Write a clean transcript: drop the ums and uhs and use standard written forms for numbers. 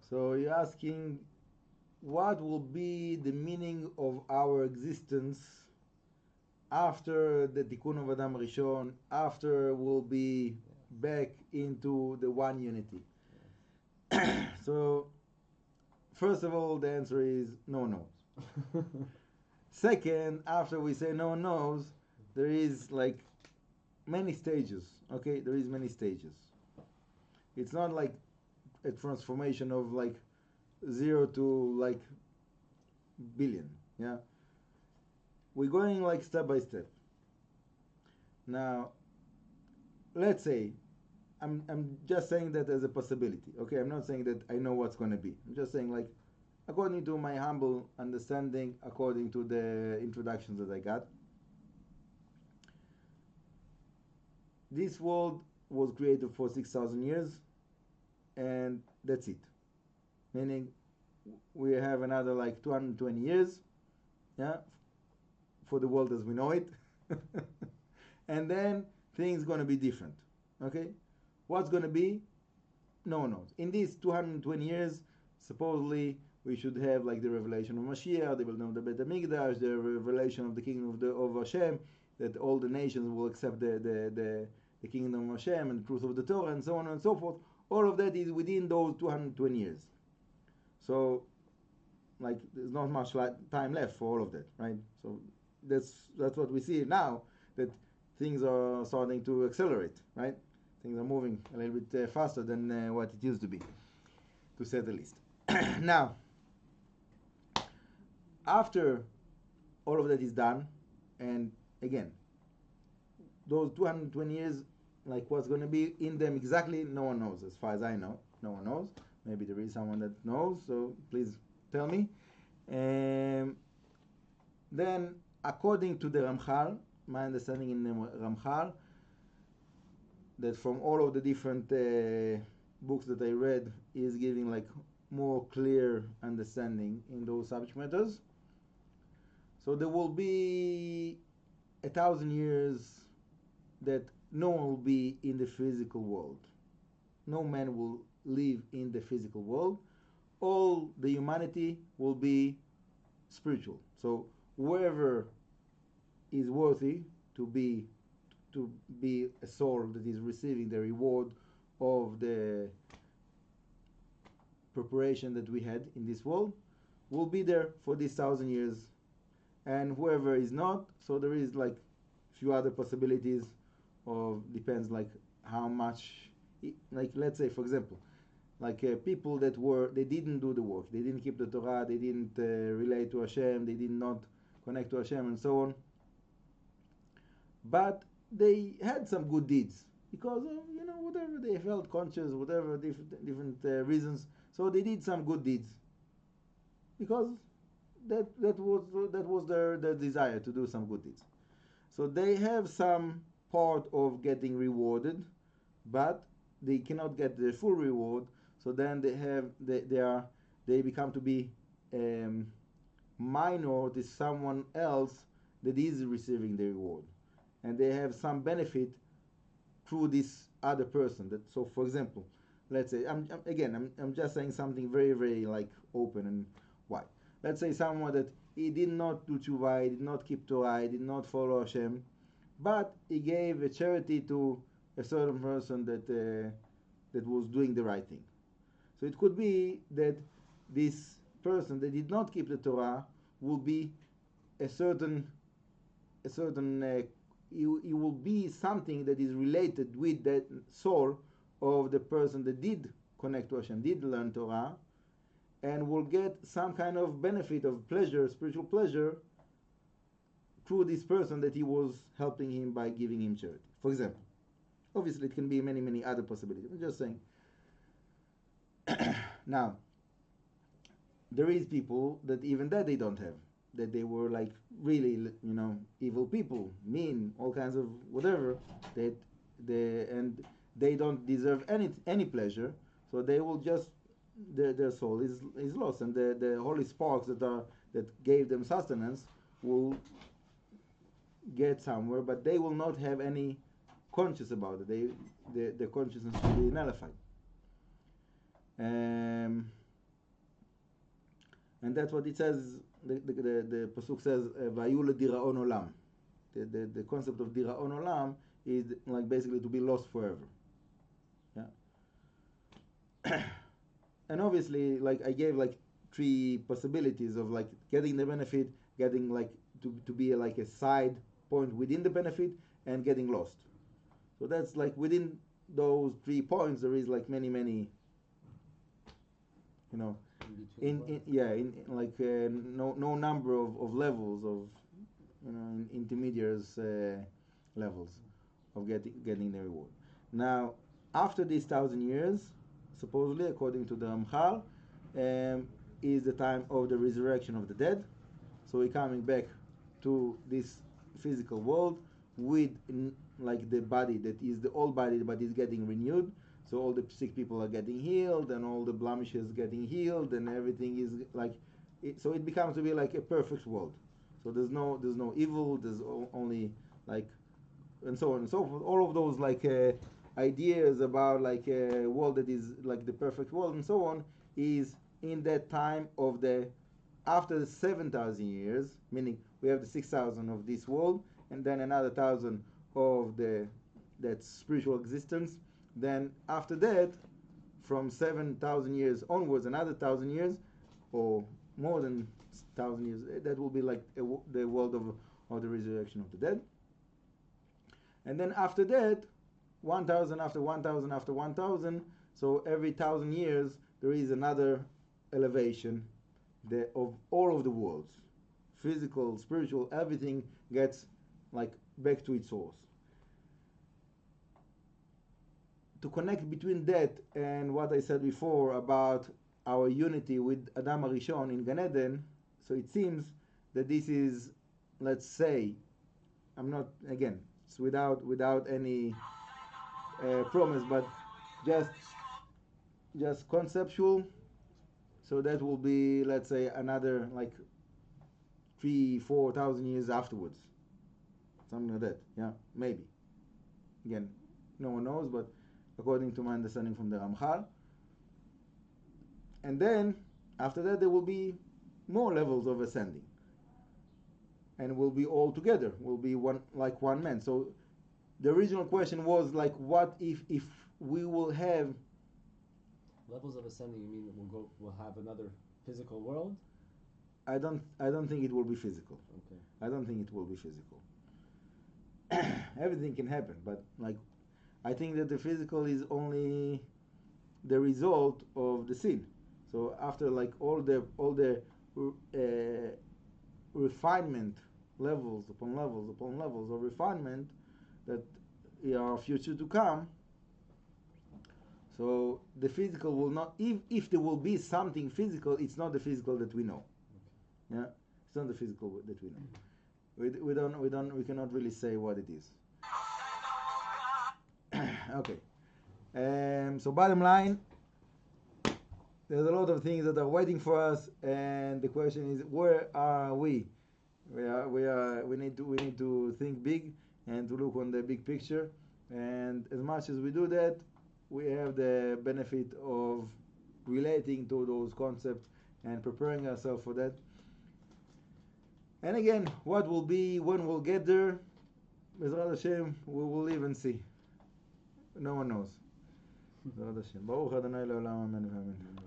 So you're asking what will be the meaning of our existence after the Tikún of Adam Rishón, after we'll be back into the one unity. So, first of all, the answer is no knows. Second, after we say no knows, there is like many stages. Okay, there is many stages. It's not like a transformation of like 0 to like billion. Yeah, we're going like step by step. Now, let's say I'm just saying that as a possibility. Okay, I'm not saying that I know what's going to be. I'm just saying like according to my humble understanding, according to the introductions that I got. This world was created for 6,000 years, and that's it. Meaning, we have another like 220 years, yeah, for the world as we know it, and then things gonna be different. Okay, what's gonna be? No one knows. In these 220 years, supposedly we should have like the revelation of Mashiach, they will know the Bet HaMikdash, the revelation of the kingdom of Hashem, that all the nations will accept the kingdom of Hashem and the truth of the Torah, and so on and so forth. All of that is within those 220 years. So, like, there's not much time left for all of that, right? So that's what we see now, that things are starting to accelerate, right? Things are moving a little bit faster than what it used to be, to say the least. Now, after all of that is done, and again, those 220 years, like what's going to be in them exactly, no one knows. As far as I know, no one knows. Maybe there is someone that knows, so please tell me. Then, according to the Ramchal, my understanding in the Ramchal, that from all of the different books that I read, is giving like more clear understanding in those subject matters. So there will be 1,000 years that no one will be in the physical world. No man will live in the physical world. All the humanity will be spiritual. So whoever is worthy to be a soul that is receiving the reward of the preparation that we had in this world will be there for these 1,000 years. And whoever is not, so there is like a few other possibilities of, depends like how much, like let's say for example, like people that they didn't do the work, they didn't keep the Torah, they didn't relate to Hashem, they did not connect to Hashem and so on, but they had some good deeds because of, whatever, they felt conscious, whatever different reasons, so they did some good deeds because that was their desire to do some good deeds. So they have some part of getting rewarded, but they cannot get the full reward. So then they become to be minor to someone else that is receiving the reward, and they have some benefit through this other person. That, so for example, let's say I'm just saying something very, very like open and wide. Let's say someone that he did not do tshuva, he did not keep Torah, he did not follow Hashem, but he gave a charity to a certain person that was doing the right thing. So it could be that this person that did not keep the Torah will be a certain he will be something that is related with that soul of the person that did connect to Hashem, did learn Torah, and will get some kind of benefit of pleasure, spiritual pleasure, through this person that he was helping him by giving him charity. For example, obviously it can be many, many other possibilities. I'm just saying. Now, there is people that even that they don't have, that they were like really, evil people, mean, all kinds of whatever, and they don't deserve any pleasure, so they will just, their soul is lost, and the holy sparks that gave them sustenance will get somewhere, but they will not have any conscious about it. The consciousness will be nullified. And that's what it says. The pasuk says, "Vayu lediraon olam." The concept of diraon olam is like basically to be lost forever. Yeah. And obviously, like I gave like 3 possibilities of like getting the benefit, getting like to be like a side point within the benefit, and getting lost. So that's like within those 3 points there is like many, you know, in like no number of levels of, you know, in intermediaries levels of getting the reward. Now, after these 1,000 years, supposedly according to the Ramchal, is the time of the resurrection of the dead. So we're coming back to this physical world with like the body that is the old body, but is getting renewed. So all the sick people are getting healed, and all the blemishes getting healed, and everything is like, so it becomes to be like a perfect world. So there's no evil. There's only like, and so on and so forth. All of those like ideas about like a world that is like the perfect world and so on is in that time of the after the 7,000 years, meaning we have the 6,000 of this world, and then another 1,000 of that spiritual existence. Then after that, from 7,000 years onwards, another 1,000 years, or more than 1,000 years, that will be like the world of the resurrection of the dead. And then after that, 1,000 after 1,000 after 1,000. So every 1,000 years there is another elevation of all of the worlds, physical, spiritual, everything gets like back to its source. To connect between that and what I said before about our unity with Adam Rishón in Gan Eden, so it seems that this is, let's say, I'm not, again, it's without any promise, but just conceptual. So that will be, let's say, another like 3,000-4,000 years afterwards, something like that. Yeah, maybe. Again, no one knows, but according to my understanding from the Ramchal. And then after that there will be more levels of ascending, and we'll be all together. We'll be one man. So the original question was like, what if we will have levels of ascending? You mean we'll have another physical world? I don't think it will be physical. Okay. I don't think it will be physical. Everything can happen, but like I think that the physical is only the result of the sin. So after like all the refinement, levels upon levels upon levels of refinement that are future to come. So the physical will not, if there will be something physical, it's not the physical that we know. Yeah, it's not the physical that we know. We cannot really say what it is. Okay. So bottom line, there's a lot of things that are waiting for us, and the question is, where are we? We need to think big and to look on the big picture. And as much as we do that, we have the benefit of relating to those concepts and preparing ourselves for that. And again, what will be, when we'll get there, Bezrat Hashem, we will live and see. No one knows. Bezrat Hashem. Baruch Adonai le'olam, amen.